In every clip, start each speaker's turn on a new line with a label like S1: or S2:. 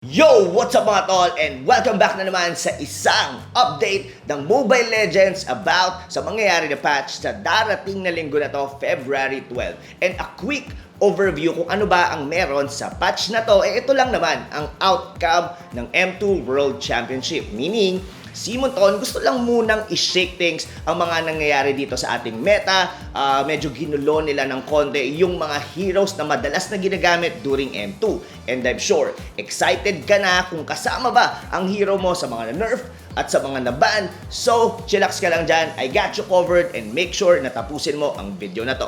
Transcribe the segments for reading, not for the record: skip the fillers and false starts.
S1: Yo! What's up mga tol? And welcome back na naman sa isang update ng Mobile Legends about sa mangyayari na patch sa darating na linggo na to, February 12. And a quick overview kung ano ba ang meron sa patch na to, ito lang naman ang outcome ng M2 World Championship. Meaning, si Monton gusto lang munang i-shake things ang mga nangyayari dito sa ating meta. Medyo ginulo nila ng konti yung mga heroes na madalas na ginagamit during M2. And I'm sure, excited ka na kung kasama ba ang hero mo sa mga na-nerf at sa mga na-ban. So, chillax ka lang dyan. I got you covered and make sure na tapusin mo ang video na to.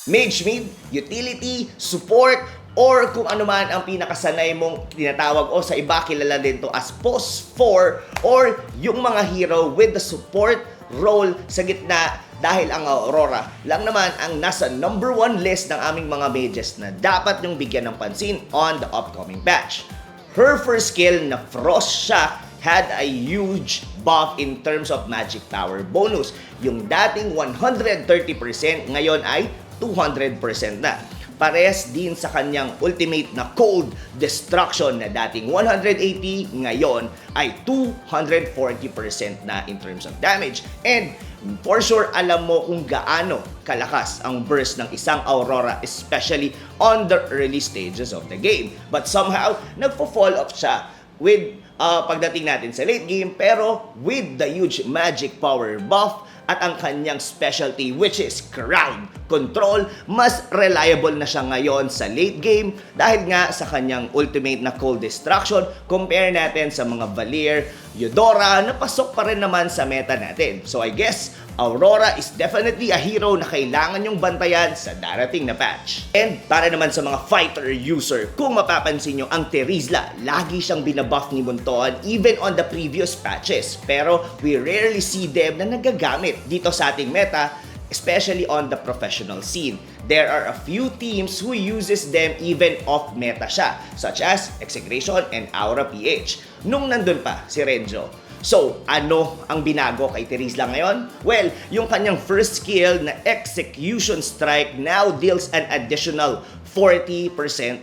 S1: Mage mid, utility, support, or kung ano man ang pinakasanay mong tinatawag o sa iba kilala din to as post 4 or yung mga hero with the support role sa gitna dahil ang Aurora lang naman ang nasa number 1 list ng aming mga mages na dapat yung bigyan ng pansin on the upcoming patch. Her first skill na Frost Shock had a huge buff in terms of magic power bonus. Yung dating 130% ngayon ay 200% na. Parehas din sa kanyang ultimate na Cold Destruction na dating 180, ngayon ay 240% na in terms of damage. And for sure, alam mo kung gaano kalakas ang burst ng isang Aurora, especially on the early stages of the game. But somehow, nagpo-fall off siya with pagdating natin sa late game, pero with the huge magic power buff at ang kanyang specialty which is crowd control, mas reliable na siya ngayon sa late game dahil nga sa kanyang ultimate na Cold Destruction. Compare natin sa mga Valier, Eudora na pasok pa rin naman sa meta natin. So I guess Aurora is definitely a hero na kailangan yung bantayan sa darating na patch. And para naman sa mga fighter user, kung mapapansin nyo, ang Terizla, lagi siyang binabuff ni Monton even on the previous patches. Pero we rarely see them na nagagamit dito sa ating meta, especially on the professional scene. There are a few teams who uses them even off meta siya, such as Execration and Aura PH, nung nandun pa si Renzo. So, ano ang binago kay Terizla ngayon? Well, yung kanyang first skill na Execution Strike now deals an additional 40%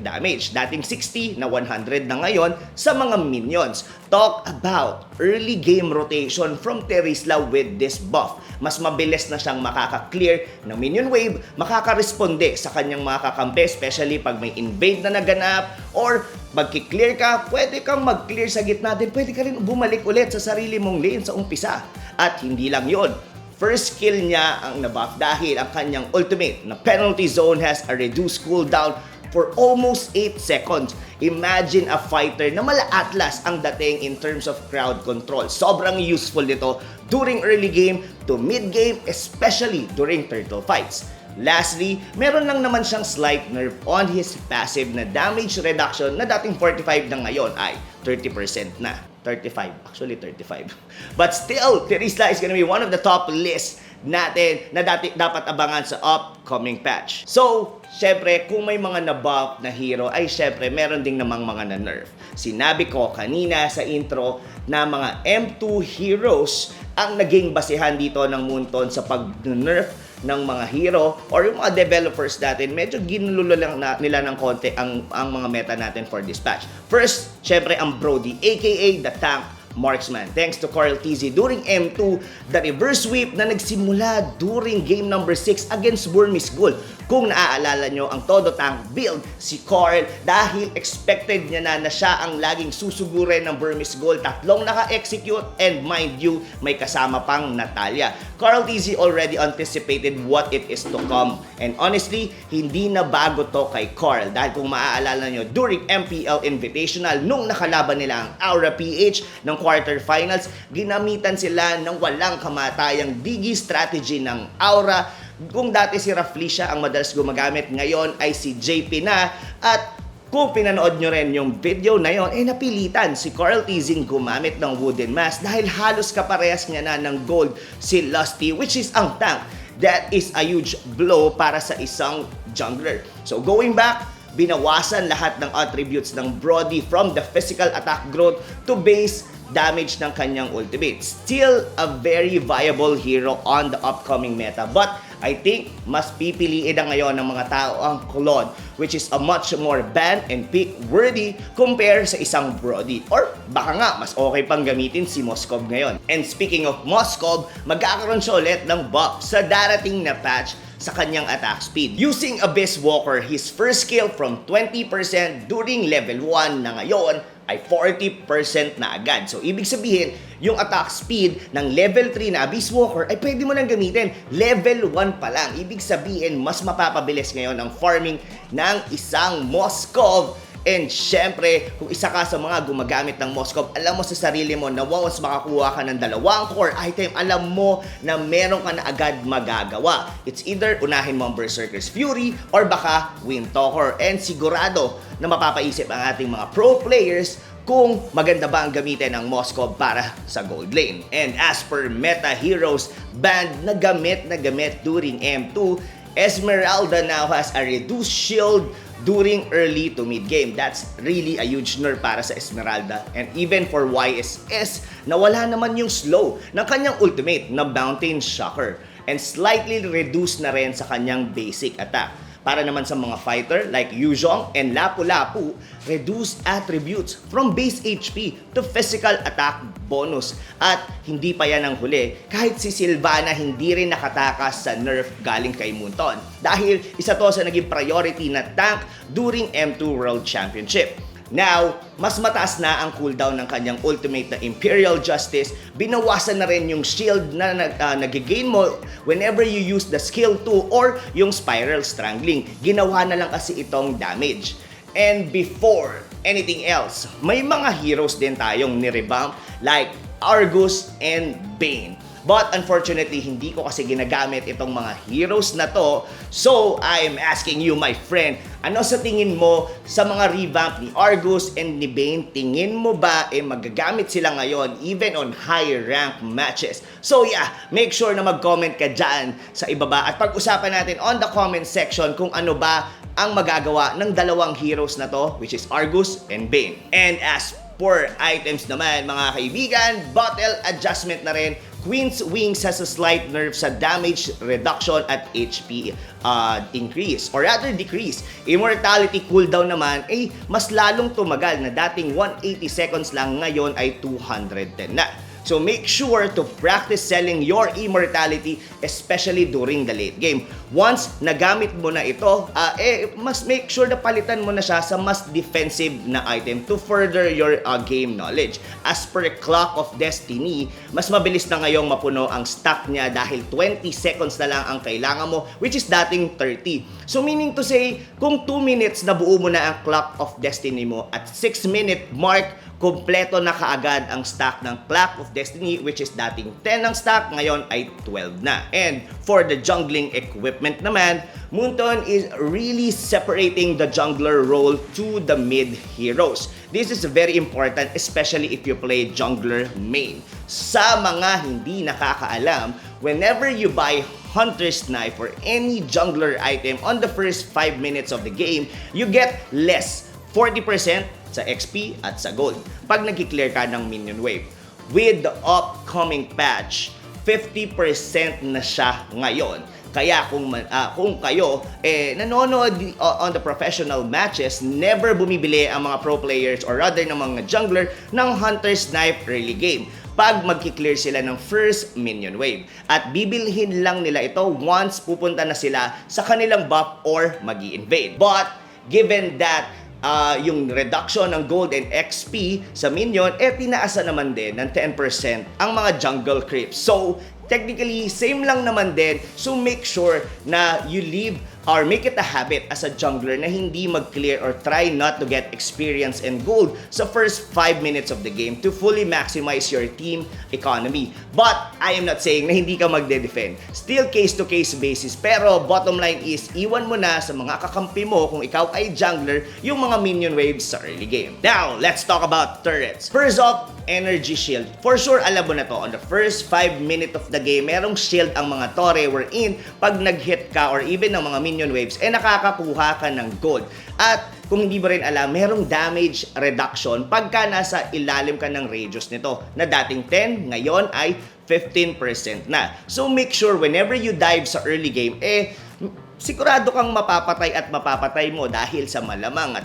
S1: damage. Dating 60 na 100 na ngayon sa mga minions. Talk about early game rotation from Terizla with this buff. Mas mabilis na siyang makaka-clear ng minion wave, makaka-responde sa kanyang mga kakampi, especially pag may invade na naganap or magki-clear ka, pwede kang mag-clear sa gitna din, pwede ka rin bumalik ulit sa sarili mong lane sa umpisa. At hindi lang yon, first skill niya ang nabuff dahil ang kanyang ultimate na penalty zone has a reduced cooldown for almost 8 seconds. Imagine a fighter na mala-atlas ang dating in terms of crowd control. Sobrang useful nito during early game to mid game, especially during turtle fights. Lastly, meron lang naman siyang slight nerf on his passive na damage reduction na dating 45 na ngayon ay 30% na. 35, actually 35. But still, Terizla is gonna be one of the top lists natin na dapat abangan sa upcoming patch. So, syempre, kung may mga na-buff na hero, ay syempre, meron ding namang mga na-nerf. Sinabi ko kanina sa intro na mga M2 heroes ang naging basihan dito ng Moonton sa pag-nerf ng mga hero or yung mga developers natin, medyo ginululo lang nila ng konti ang mga meta natin for this patch. First, syempre ang Brody, aka the Tank Marksman. Thanks to Carl TZ during M2, the reverse sweep na nagsimula during game number 6 against Burmese Ghoul. Kung naaalala nyo ang todo tank build, si Carl, dahil expected niya na siya ang laging susugurin ng Burmese Ghoul, tatlong naka-execute and mind you, may kasama pang Natalia. Carl TZ already anticipated what it is to come. And honestly, hindi na bago to kay Carl. Dahil kung maaalala nyo, during MPL Invitational, nung nakalaban nila ang Aura PH ng quarterfinals, ginamitan sila ng walang kamatayang digi strategy ng Aura. Kung dati si Raflesia ang madalas gumagamit, ngayon ay si JP na. At kung pinanood nyo rin yung video na yon, napilitan si Carl Tizing gumamit ng Wooden Mask dahil halos kaparehas niya na ng gold si Lusty, which is ang tank. That is a huge blow para sa isang jungler. So going back, binawasan lahat ng attributes ng Brody from the physical attack growth to base damage ng kanyang ultimate. Still a very viable hero on the upcoming meta, but I think mas pipiliin na ngayon ng mga tao ang Claude, which is a much more ban and pick worthy compare sa isang Brody. Or baka nga, mas okay pang gamitin si Moskov ngayon. And speaking of Moskov, magkakaroon siya ulit ng buff sa darating na patch sa kanyang attack speed. Using Abyss Walker, his first skill from 20% during level 1 na ngayon ay 40% na agad. So, ibig sabihin, yung attack speed ng level 3 na Abyss Walker ay pwede mo nang gamitin level 1 pa lang. Ibig sabihin, mas mapapabilis ngayon ang farming ng isang Moskov. And syempre, kung isa ka sa mga gumagamit ng Moskov, alam mo sa sarili mo na once makakuha ka ng 2 core item, alam mo na meron ka na agad magagawa. It's either unahin mo ang Berserker's Fury or baka Windtalker. And sigurado na mapapaisip ang ating mga pro players kung maganda ba ang gamitin ng Moskov para sa gold lane. And as per Meta Heroes band na gamit during M2, Esmeralda now has a reduced shield during early to mid game. That's really a huge nerf para sa Esmeralda. And even for YSS, nawala naman yung slow ng kanyang ultimate na Mountain Shocker. And slightly reduced na rin sa kanyang basic attack. Para naman sa mga fighter like Yuzhong and Lapu-Lapu, reduced attributes from base HP to physical attack bonus. At hindi pa yan ang huli, kahit si Sylvana hindi rin nakatakas sa nerf galing kay Munton. Dahil isa to sa naging priority na tank during M2 World Championship. Now, mas mataas na ang cooldown ng kanyang ultimate na Imperial Justice. Binawasan na rin yung shield na nag-gain mo whenever you use the skill 2 or yung Spiral Strangling. Ginawa na lang kasi itong damage. And before anything else, may mga heroes din tayong nirevamp like Argus and Bane. But unfortunately, hindi ko kasi ginagamit itong mga heroes na to. So, I am asking you, my friend, ano sa tingin mo sa mga revamp ni Argus and ni Bane? Tingin mo ba magagamit sila ngayon even on higher rank matches? So yeah, make sure na mag-comment ka dyan sa ibaba at pag-usapan natin on the comment section kung ano ba ang magagawa ng dalawang heroes na to, which is Argus and Bane. And as for items naman, mga kaibigan, bottle adjustment na rin. Queen's Wings has a slight nerf sa damage reduction at HP increase or rather decrease. Immortality cooldown naman ay mas lalong tumagal na dating 180 seconds lang, ngayon ay 210 na. So make sure to practice selling your immortality especially during the late game. Once nagamit mo na ito, mas make sure na palitan mo na siya sa mas defensive na item to further your game knowledge. As per Clock of Destiny, mas mabilis na ngayong mapuno ang stock niya dahil 20 seconds na lang ang kailangan mo, which is dating 30. So meaning to say, kung 2 minutes na buo mo na ang Clock of Destiny mo, at 6-minute mark, kompleto na kaagad ang stock ng Clock of Destiny, which is dating 10 ang stock, ngayon ay 12 na. And for the jungling equipment naman, Munton is really separating the jungler role to the mid heroes. This is very important, especially if you play jungler main. Sa mga hindi nakakaalam, whenever you buy Hunter's Knife or any jungler item on the first 5 minutes of the game, you get less 40% sa XP at sa gold pag nag-clear ka ng minion wave. With the upcoming patch, 50% na siya ngayon. Kaya kung kayo nanonood on the professional matches, never bumibili ang mga pro players or rather ng mga jungler ng Hunter's Knife early game pag magki-clear sila ng first minion wave. At bibilhin lang nila ito once pupunta na sila sa kanilang buff or magi-invade. But given that yung reduction ng gold and XP sa minion, tinaasa naman din ng 10% ang mga jungle creeps. So, technically, same lang naman din. So, make sure na you leave or make it a habit as a jungler na hindi mag-clear or try not to get experience and gold sa first 5 minutes of the game to fully maximize your team economy. But, I am not saying na hindi ka magde-defend. Still case-to-case basis. Pero, bottom line is, iwan mo na sa mga kakampi mo kung ikaw ay jungler yung mga minion waves sa early game. Now, let's talk about turrets. First off, energy shield. For sure, alam mo na to. On the first 5 minutes of the game, merong shield ang mga tore wherein pag nag-hit ka or even ng mga minion waves, nakakakuha ka ng gold. At kung hindi mo rin alam, merong damage reduction pagka nasa ilalim ka ng radius nito na dating 10, ngayon ay 15% na. So make sure whenever you dive sa early game, sigurado kang mapapatay at mapapatay mo dahil sa malamang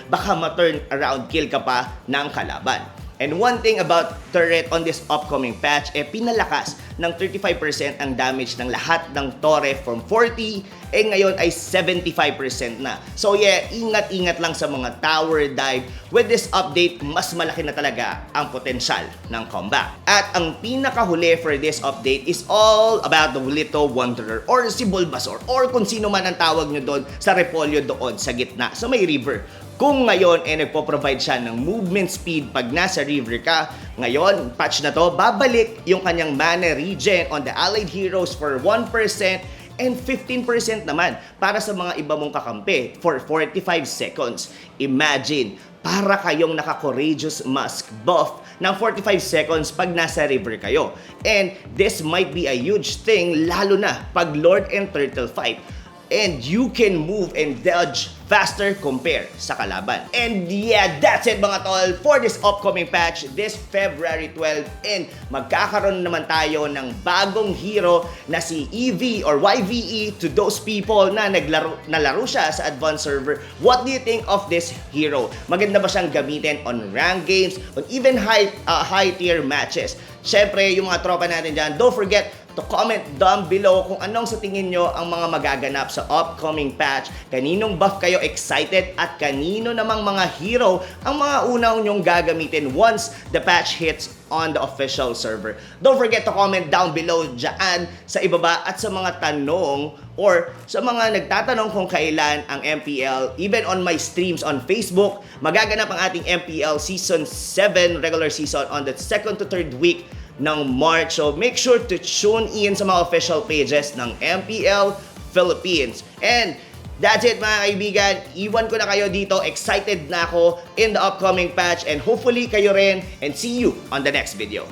S1: baka ma-turn around kill ka pa ng kalaban. And one thing about turret on this upcoming patch, pinalakas ng 35% ang damage ng lahat ng tore from 40, ngayon ay 75% na. So yeah, ingat-ingat lang sa mga tower dive. With this update, mas malaki na talaga ang potensyal ng comeback. At ang pinakahuli for this update is all about the Little Wanderer or si Bulbasaur or kung sino man ang tawag nyo doon sa Repolyo doon sa gitna, sa may river. Kung ngayon nagpo-provide siya ng movement speed pag nasa river ka, ngayon, patch na to, babalik yung kanyang mana regen on the allied heroes for 1% and 15% naman para sa mga iba mong kakampi for 45 seconds. Imagine, para kayong naka-Courageous Mask buff ng 45 seconds pag nasa river kayo. And this might be a huge thing lalo na pag Lord and Turtle fight. And you can move and dodge faster compare sa kalaban. And yeah, that's it mga tol for this upcoming patch this February 12. And magkakaroon naman tayo ng bagong hero na si EV or YVE to those people na nalaro siya sa advanced server. What do you think of this hero? Maganda ba siyang gamitin on rank games, on even high tier matches? Syempre, yung mga tropa natin dyan, don't forget to comment down below kung anong sa tingin nyo ang mga magaganap sa upcoming patch. Kaninong buff kayo excited at kanino namang mga hero ang mga unang nyong gagamitin once the patch hits on the official server. Don't forget to comment down below dyan sa ibaba at sa mga tanong or sa mga nagtatanong kung kailan ang MPL. Even on my streams on Facebook, magaganap ang ating MPL Season 7 regular season on the 2nd to 3rd week ng March. So make sure to tune in sa mga official pages ng MPL Philippines. And that's it mga kaibigan. Iwan ko na kayo dito. Excited na ako in the upcoming patch and hopefully kayo rin. And see you on the next video.